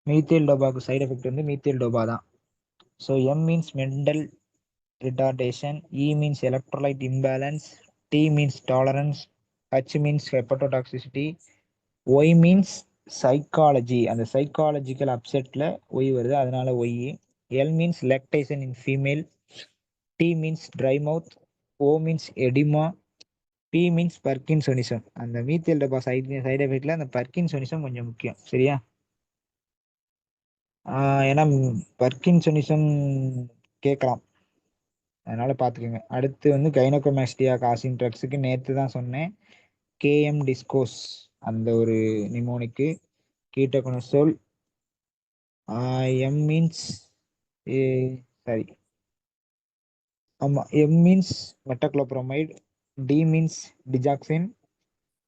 Methyl டோபாக்கு side effect வந்து methyl dopa தான். So M means mental retardation, E means electrolyte imbalance, T means tolerance, H means hepatotoxicity, Y means psychology, அந்த psychological அப்செட்ல Y வருது அதனால Y. L means lactation in female, D means dry mouth, O means oedema, P means parkinsonism. அந்த methyl டப்பா side எஃபெக்ட்ல அந்த பர்கின்சோனிசம் கொஞ்சம் முக்கியம், சரியா? ஏன்னா பர்கின்சோனிசம் கேட்கலாம், அதனால பார்த்துக்கோங்க. அடுத்து வந்து கைனோகோமாஸ்டியா காசிங் ட்ரக்ஸுக்கு நேற்று தான் சொன்னேன். கேஎம் டிஸ்கோஸ் அந்த ஒரு நிமோனிக்கு, கீட்டோகோனசோல். எம் மீன்ஸ் சாரி ஆமாம், M means metoclopramide, D means digoxin,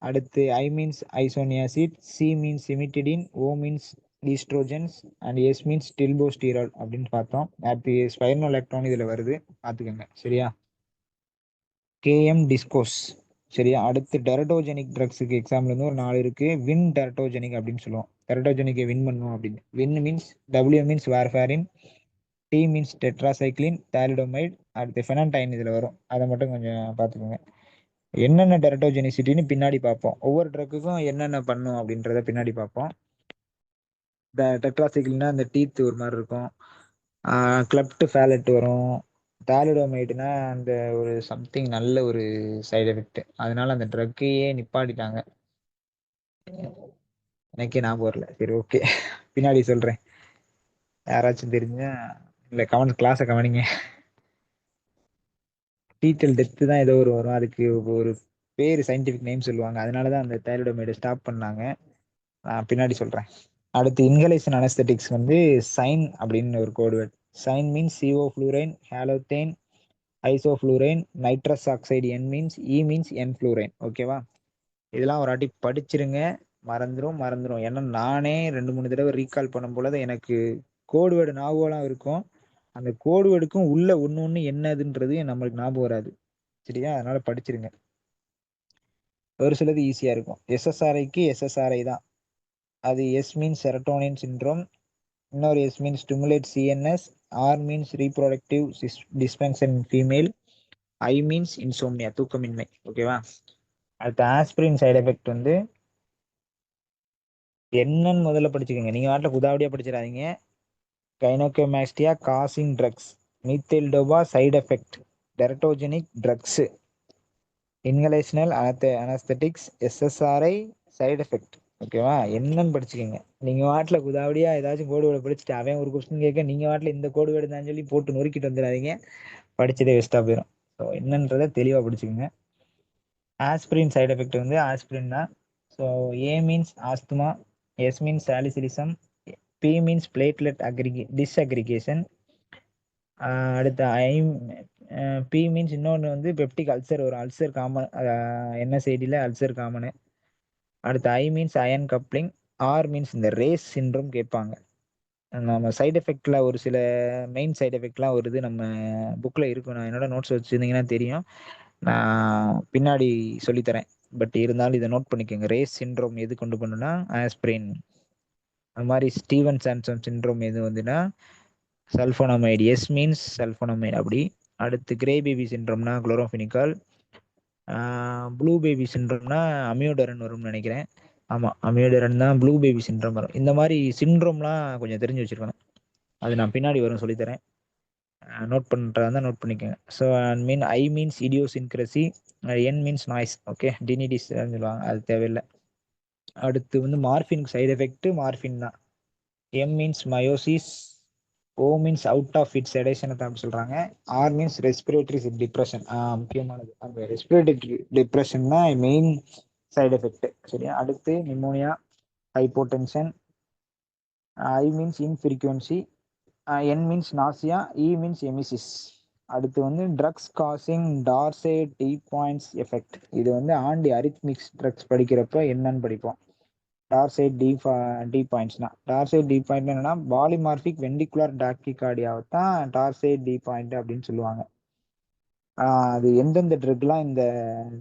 அடுத்து I means isoniazid, C means cimetidine, O means oestrogens and S means stilboestrol அப்படின்னு பார்த்தோம். அடுத்து ஸ்பைர்னோலெக்ட்ரான் இதில் வருது, பார்த்துக்கோங்க, சரியா? கேஎம் டிஸ்கோஸ், சரியா? அடுத்து டெரட்டோஜெனிக் ட்ரக்ஸுக்கு எக்ஸாம்பிள் வந்து ஒரு 4 இருக்கு. வின் டெரட்டோஜெனிக் அப்படின்னு சொல்லுவோம். டெரட்டோஜெனிக்கை வின் பண்ணுவோம் அப்படின்னு. Win means W means warfarin, T means tetracycline, thalidomide, அடுத்து ஃபெனன்டைன் இதில் வரும். அதை மட்டும் கொஞ்சம் பார்த்துக்கோங்க. என்னென்ன டெரட்டோஜெனிசிட்டின்னு பின்னாடி பார்ப்போம். ஒவ்வொரு ட்ரக்குக்கும் என்னென்ன பண்ணும் அப்படின்றத பின்னாடி பார்ப்போம். இந்த டெட்ராசைக்ளின்னா அந்த டீத் ஒரு மாதிரி இருக்கும், கிளப்ட் ஃபேலட் வரும். தாலிடோமைடுனா அந்த ஒரு சம்திங் நல்ல ஒரு சைடு எஃபெக்ட், அதனால அந்த ட்ரக்கையே நிப்பாட்டிட்டாங்க. எனக்கே ஞாபகம் வரல, சரி ஓகே பின்னாடி சொல்றேன். யாராச்சும் தெரிஞ்சா இல்லை கமெண்ட் கிளாஸை கவனிங்க. டீட்டெயில் டெப்த்து தான் ஏதோ ஒரு வரும், அதுக்கு ஒரு பேர் சயின்டிஃபிக் நேம் சொல்லுவாங்க, அதனால தான் அந்த தைராய்டோமைடை ஸ்டாப் பண்ணாங்க. நான் பின்னாடி சொல்கிறேன். அடுத்து இன்ஹலேஷன் அனஸ்தெட்டிக்ஸ் வந்து சைன் அப்படின்னு ஒரு code word. Sign means sevoflurane, halothane, isoflurane, nitrous oxide. N means E means enflurane. ஓகேவா? இதெல்லாம் ஒரு வாட்டி படிச்சிருங்க, மறந்துடும். ஏன்னா நானே 2-3 தடவை ரீகால் பண்ணும் பொழுது எனக்கு கோடு வேர்டு ஞாபகம்லாம் இருக்கும், அந்த கோடு வேர்டுக்கும் உள்ள ஒன்று என்னதுன்றது நம்மளுக்கு ஞாபகம் வராது, சரியா? அதனால படிச்சிருங்க. ஒரு சிலது ஈஸியாக இருக்கும். எஸ்எஸ்ஆர்ஐக்கு எஸ்எஸ்ஆர்ஐ தான், அது எஸ் மீன்ஸ் செரட்டோனின் சிண்ட்ரோம், இன்னொரு S means stimulate CNS, R means reproductive dysfunction in female, I means insomnia தூக்கமின்மை. ஓகேவா? அடுத்த ஆஸ்பிரின் சைடு எஃபெக்ட் வந்து என்னன்னு முதல்ல படிச்சுக்கோங்க, நீங்கள் வாட்டில் குதாவடியாக படிச்சிடாதீங்க. Gynaecomastia causing drugs, methyl dopa side effect, teratogenic drugs, inhalational anaesthetics, SSRI side effect. ஓகேவா? என்னன்னு படிச்சுக்கோங்க. நீங்கள் வாட்டில் குதாவடியா ஏதாச்சும் கோடு வேர்டு படிச்சுட்டு அவன் ஒரு கொஸ்டின் கேட்க நீங்கள் வாட்டில் இந்த கோடு வேர்டு தான் சொல்லி போட்டு நொறுக்கிட்டு வந்துடாதீங்க, படிச்சதே வேஸ்ட்டாக போயிடும். ஸோ என்னன்றதை தெளிவாக படிச்சுக்கோங்க. ஆஸ்பிரின் சைடு எஃபெக்ட் வந்து ஆஸ்பிரின் தான். So A means asthma, S means salicylism, P means platelet disaggregation, அடுத்து பி மீன்ஸ் இன்னொன்று வந்து பெப்டிக் அல்சர், ஒரு அல்சர் காமன், என்எஸ்ஐடியில் அல்சர் காமனு. அடுத்து I means ion coupling, R means இந்த ரேஸ் சிண்ட்ரோம் கேட்பாங்க. நம்ம சைடு எஃபெக்டில் ஒரு சில மெயின் சைடு எஃபெக்ட்லாம் வருது, நம்ம புக்கில் இருக்கும், நான் என்னோட நோட்ஸ் வச்சுருந்தீங்கன்னா தெரியும், நான் பின்னாடி சொல்லித்தரேன். பட் இருந்தாலும் இதை நோட் பண்ணிக்கோங்க. ரேஸ் சிண்ட்ரோம் எது கொண்டு பண்ணுன்னா ஆஸ்பிரின். அது மாதிரி ஸ்டீவன் சாம்சன் சிண்ட்ரோம் எது வந்துன்னா சல்ஃபோனமைடு, எஸ் மீன்ஸ் சல்ஃபோனமைடு அப்படி. அடுத்து கிரே பேபி சிண்ட்ரோம்னா குளோரோஃபினிகால், ப்ளூ பேபி சிண்ட்ரோம்னா அமியோடரன் வரும்னு நினைக்கிறேன். ஆமாம், அமியோடரன் தான் ப்ளூ பேபி சிண்ட்ரோம் வரும். இந்த மாதிரி சிண்ட்ரோம்லாம் கொஞ்சம் தெரிஞ்சு வச்சுருக்கணும், அது நான் பின்னாடி வரும் சொல்லித்தரேன், நோட் பண்ணுறதா இருந்தால் நோட் பண்ணிக்கோங்க. So I means idiosyncrasy, N means noise. Okay, tinnitus சொல்லுவாங்க, அது தேவையில்லை. அடுத்து வந்து மார்ஃபின் சைடு எஃபெக்ட் மார்ஃபின் தான். M means miosis, O means out of it sedation அப்படி சொல்கிறாங்க, ஆர் மீன்ஸ் ரெஸ்பிரேட்டரி டிப்ரெஷன். முக்கியமானது அந்த ரெஸ்பிரேட்டரி டிப்ரெஷன் தான் மெயின் சைடு எஃபெக்ட், சரியா? அடுத்து pneumonia, hypotension, I means infrequency, N means nausea, E means emesis. அடுத்து வந்து drugs causing torsade de pointes effect. இது வந்து ஆண்டி அரித்மிக்ஸ் ட்ரக்ஸ் படிக்கிறப்ப என்னன்னு படிப்போம். டார்சைட் டி பாயிண்ட்ஸ்னா, டார்சைட் டி பாயிண்ட் என்னன்னா பாலிமார்பிக் வெண்டிகுலர் டாக்கிகார்டியாவை தான் டார்சைட் டி பாயிண்ட் அப்படின்னு சொல்லுவாங்க. அது எந்தெந்த ட்ரக்லாம் இந்த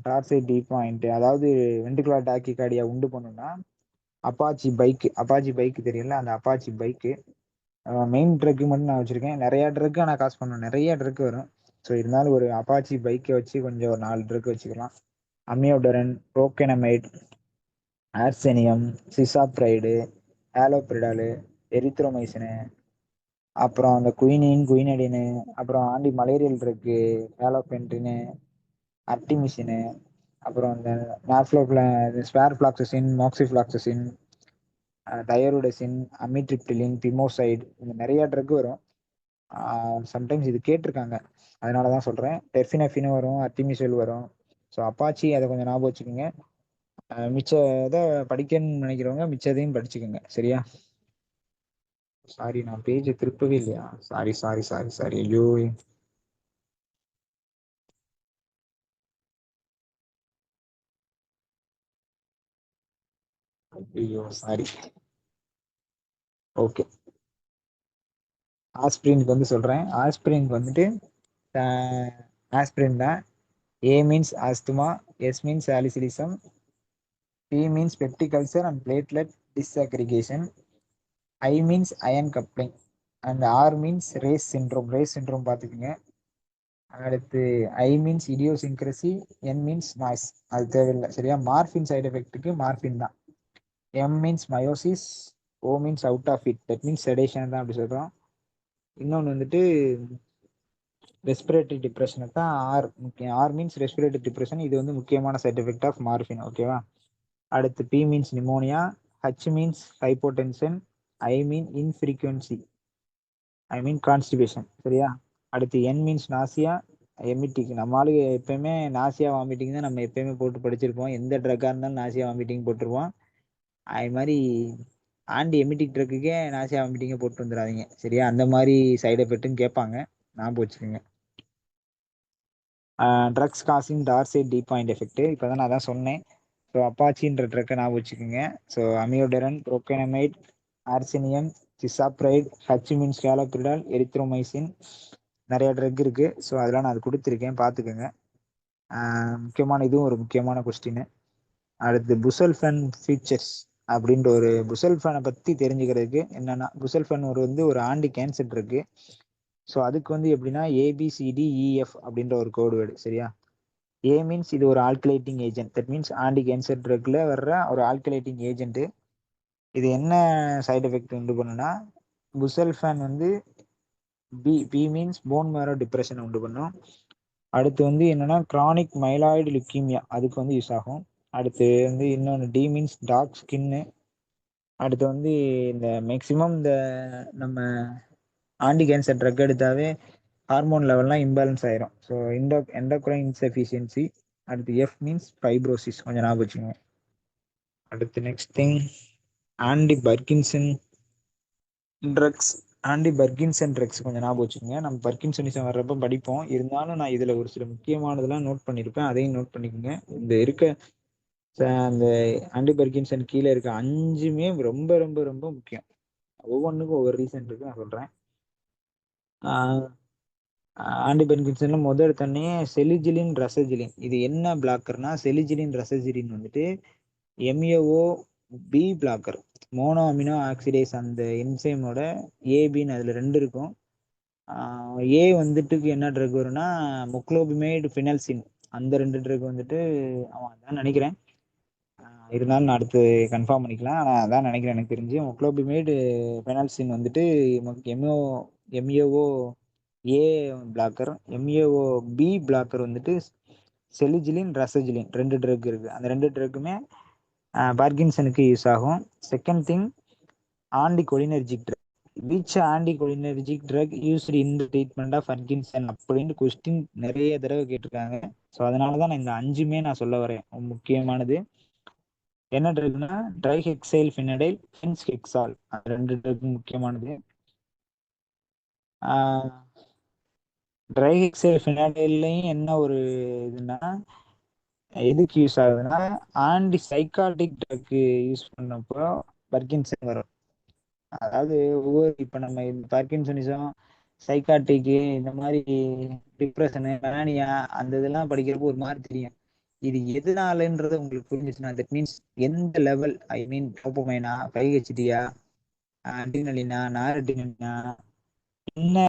டார்சைட் டி பாயிண்ட், அதாவது வெண்டிகுலர் டாக்கிகார்டியா உண்டு பண்ணுன்னா அப்பாச்சி பைக் தெரியல, அந்த அப்பாச்சி பைக்கு. மெயின் ட்ரக்கு மட்டும் நான் வச்சிருக்கேன். நிறைய ட்ரக்கு ஆனால் காசு பண்ணணும், நிறைய ட்ரக்கு வரும். ஸோ இருந்தாலும் ஒரு அப்பாச்சி பைக்கை வச்சு கொஞ்சம் ஒரு 4 ட்ரக்கு வச்சுக்கலாம். அமியோடரன், ப்ரோக்கெனமைட், ஆர்செனியம், சிசாப்ரைடு, ஆலோபிரிடாலு, எரித்ரோமைசினு, அப்புறம் அந்த குயினடினு, அப்புறம் ஆண்டி மலேரியல் ட்ரக்கு ஹேலோபென்டினு, அர்டிமிசினு, அப்புறம் இந்த ஸ்பேர்ஃப்ளாக்சசின், மோக்சிஃப்ளாக்சசின், டயருடசின், அமிட்ரிப்டிலின், பிமோசைடு, இந்த நிறைய ட்ரக் வரும். சம்டைம்ஸ் இது கேட்டிருக்காங்க, அதனால தான் சொல்கிறேன். டெர்ஃபினஃபின் வரும், அர்டிமிசோல் வரும். ஸோ அப்பாச்சி அதை கொஞ்சம் ஞாபகம் வச்சுக்கோங்க. மிச்ச இதை படிக்கணும்னு நினைக்கிறவங்க மிச்சதையும் படிச்சுக்கோங்க, சரியா? சாரி, நான் பேஜை திருப்பவே இல்லையா? சாரி சாரி சாரி சாரி, ஐயோ. ஐயோ சாரி. ஓகே, ஆஸ்பிரினுக்கு வந்து சொல்கிறேன். ஆஸ்பிரினுக்கு வந்துட்டு ஆஸ்பிரின் தான். A means asthma, S means salicylism, P means peptic ulcer and platelet disaggregation, I means ion coupling, and R means Reye's syndrome. Reye's syndrome பார்த்துக்குங்க. அடுத்து I means idiosyncrasy, N means noise, அது தேவையில்லை, சரியா? Morphine side எஃபெக்ட்டுக்கு morphine தான். M means miosis, O means out of it, that means sedation தான் அப்படி சொல்கிறோம். இன்னொன்று வந்துட்டு ரெஸ்பிரேட்டரி டிப்ரெஷனுக்கு தான் ஆர் முக்கியம். ஆர் மீன்ஸ் ரெஸ்பிரேட்டரி டிப்ரெஷன், இது வந்து முக்கியமான சைட் எஃபெக்ட் ஆஃப் மார்ஃபின், ஓகேவா? அடுத்து P means pneumonia, H means hypotension, I mean infrequency, I mean constipation, சரியா? அடுத்து என் மீன்ஸ் நாசியா, எமிட்டிக். நம்மளால எப்பயுமே நாசியா வாமிட்டிங் தான் நம்ம எப்பயுமே போட்டு படிச்சிருப்போம். எந்த ட்ரக்காக இருந்தாலும் நாசியா வாமிட்டிங் போட்டுருவோம். அது மாதிரி ஆன்டி எமிட்டிக் ட்ரக்குக்கே நாசியா வாமிட்டிங்க போட்டு வந்துடாதீங்க, சரியா? அந்த மாதிரி சைடு எஃபெக்ட்னு கேட்பாங்க, ஞாபகம் வச்சுக்கோங்க. Drugs causing torsade de point effect, இப்போ தான் நான் தான் சொன்னேன். ஸோ அப்பாச்சின்ற ட்ரக்கை ஞாபகம் வச்சுக்கோங்க. ஸோ அமியோடரன், ப்ரோக்கெனமைட், ஆர்செனியம், சிசாப்ரைட், ஹச் மீன்ஸ் கேலோபிரிடால், எரித்ரோமைசின், நிறைய ட்ரக் இருக்குது. ஸோ அதெல்லாம் நான் அது கொடுத்துருக்கேன், பார்த்துக்கோங்க. முக்கியமான இதுவும் ஒரு முக்கியமான கொஸ்டின். அடுத்து புசல்ஃபன் ஃபீச்சர்ஸ் அப்படின்ற ஒரு புசல்ஃபனை பற்றி தெரிஞ்சுக்கிறதுக்கு என்னென்னா, புசல்ஃபன் ஒரு ஆண்டி கேன்சர் ட்ரக்கு. ஸோ அதுக்கு வந்து எப்படின்னா ABCDEF அப்படின்ற ஒரு கோடு வேர்டு, சரியா? ஏ மீன்ஸ் இது ஒரு alkylating agent, that means anti cancer ட்ரக்ல வர்ற ஒரு ஆல்கலேட்டிங் ஏஜென்ட். இது என்ன சைடு எஃபெக்ட் உண்டு பண்ணுன்னா, புசல்ஃபான் வந்து B means bone marrow depression உண்டு பண்ணும். அடுத்து வந்து என்னன்னா கிரானிக் மைலாய்டு லுக்கீமியா, அதுக்கு வந்து யூஸ் ஆகும். அடுத்து வந்து இன்னொன்று டி மீன்ஸ் டார்க் ஸ்கின்னு. அடுத்து வந்து இந்த மேக்சிமம் இந்த நம்ம ஆன்டி கேன்சர் ட்ரக் எடுத்தாவே ஹார்மோன் லெவல்லாம் இம்பேலன்ஸ் ஆயிரும். So endocrine insufficiency. அடுத்து எஃப் மீன்ஸ் ஃபைப்ரோசிஸ், கொஞ்சம் ஞாபகம் வச்சுக்கோங்க. அடுத்து next thing anti Parkinson drugs. கொஞ்சம் ஞாபகம் வச்சுக்கோங்க. நம்ம பர்கின்சனிசம் வர்றப்ப படிப்போம், இருந்தாலும் நான் இதில் ஒரு சில முக்கியமானதெல்லாம் நோட் பண்ணியிருப்பேன், அதையும் நோட் பண்ணிக்கோங்க. இந்த இருக்க அந்த ஆன்டி பர்கின்சன் கீழே இருக்க 5மே ரொம்ப ரொம்ப ரொம்ப முக்கியம். ஒவ்வொன்றுக்கும் ஒவ்வொரு ரீசன் இருக்கு, நான் சொல்கிறேன். ஆன்டி பர்கின்சன்ல முதல் தண்ணி செலிஜிலின் ரசஜிலின். இது என்ன பிளாக்கர்னா, செலிஜிலின் ரசஜிலின் வந்துட்டு MAO B blocker, mono amino oxidase. அந்த என்சைமோட ஏபின்னு அதில் 2 இருக்கும். ஏ வந்துட்டு என்ன ட்ரக் வரும்னா முக்லோபிமேட் ஃபினல்சின், அந்த 2 ட்ரக் வந்துட்டு அவன் அதான் நினைக்கிறேன். இருந்தாலும் நான் அடுத்து கன்ஃபார்ம் பண்ணிக்கலாம், ஆனால் அதான் நினைக்கிறேன். எனக்கு தெரிஞ்சு முக்லோபிமேட் ஃபினல்சின் வந்துட்டு MAO A blocker, MAO B blocker வந்துட்டு செலிஜிலின் ரசஜிலின், 2 ட்ரக் இருக்கு. அந்த 2 ட்ரக்குமே பார்கின்சனுக்கு யூஸ் ஆகும். Second thing anticholinergic drug. Which anticholinergic drug used in the treatment of Parkinson அப்படின்னு கொஸ்டின் நிறைய தடவை கேட்டிருக்காங்க. ஸோ அதனால தான் நான் இந்த 5மே நான் சொல்ல வரேன். முக்கியமானது என்ன ட்ரக்னா ட்ரைஹெக்சைல் ஃபினடைல், ஃபின்ஸ்ஹெக்சால், அந்த 2 ட்ரக் முக்கியமானது. ட்ரைஹெக்சைல் ஃபினடைல்லையும் என்ன ஒரு இதுன்னா, எதுக்கு யூஸ் ஆகுதுன்னா ஆன்டி சைக்காட்டிக் ட்ரக் யூஸ் பண்ணப்போ பர்கின்சன் வரும். அதாவது ஒவ்வொரு இப்போ நம்ம இந்த பார்க்கின்சனிசம், சைக்காட்டிக்கு, இந்த மாதிரி டிப்ரெஷனு, மேனியா, அந்த இதெல்லாம் படிக்கிறப்போ ஒரு மாதிரி தெரியும். இது எதனாலன்றது உங்களுக்கு புரிஞ்சிச்சுன்னா தட் மீன்ஸ் எந்த லெவல், ஐ மீன் டோப்பமைனா, 5HT, அட்ரினலினா, நாரட்ரினலினா, என்ன